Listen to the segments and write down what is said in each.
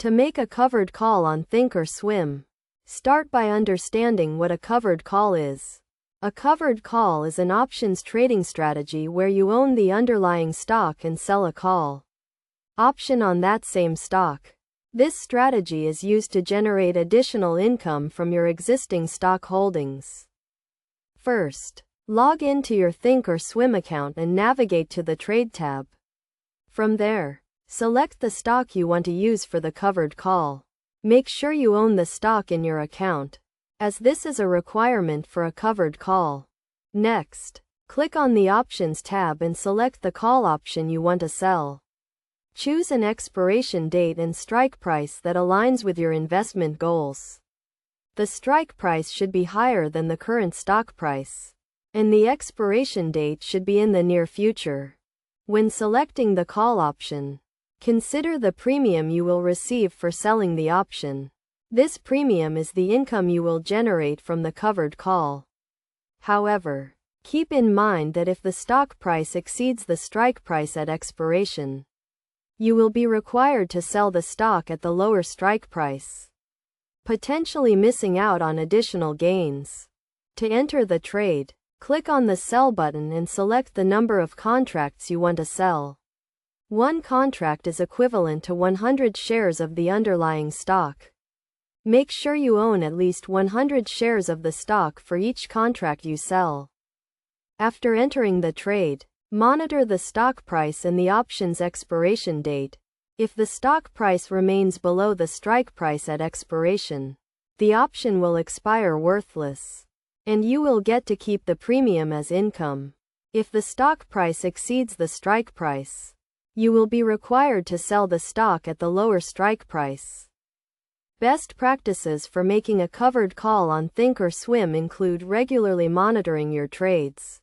To make a covered call on Thinkorswim, start by understanding what a covered call is. A covered call is an options trading strategy where you own the underlying stock and sell a call option on that same stock. This strategy is used to generate additional income from your existing stock holdings. First, log into your Thinkorswim account and navigate to the Trade tab. From there, select the stock you want to use for the covered call. Make sure you own the stock in your account, as this is a requirement for a covered call. Next, click on the Options tab and select the call option you want to sell. Choose an expiration date and strike price that aligns with your investment goals. The strike price should be higher than the current stock price, and the expiration date should be in the near future. When selecting the call option, consider the premium you will receive for selling the option. This premium is the income you will generate from the covered call. However, keep in mind that if the stock price exceeds the strike price at expiration, you will be required to sell the stock at the lower strike price, potentially missing out on additional gains. To enter the trade, click on the Sell button and select the number of contracts you want to sell. One contract is equivalent to 100 shares of the underlying stock. Make sure you own at least 100 shares of the stock for each contract you sell. After entering the trade, monitor the stock price and the option's expiration date. If the stock price remains below the strike price at expiration, the option will expire worthless, and you will get to keep the premium as income. If the stock price exceeds the strike price, you will be required to sell the stock at the lower strike price. Best practices for making a covered call on Thinkorswim include regularly monitoring your trades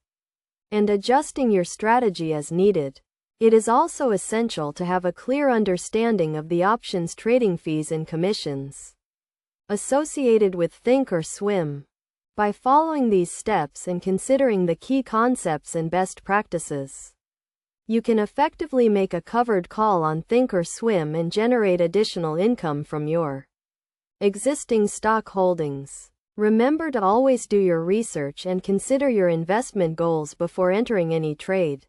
and adjusting your strategy as needed. It is also essential to have a clear understanding of the options trading fees and commissions associated with Thinkorswim. By following these steps and considering the key concepts and best practices, you can effectively make a covered call on Thinkorswim and generate additional income from your existing stock holdings. Remember to always do your research and consider your investment goals before entering any trade.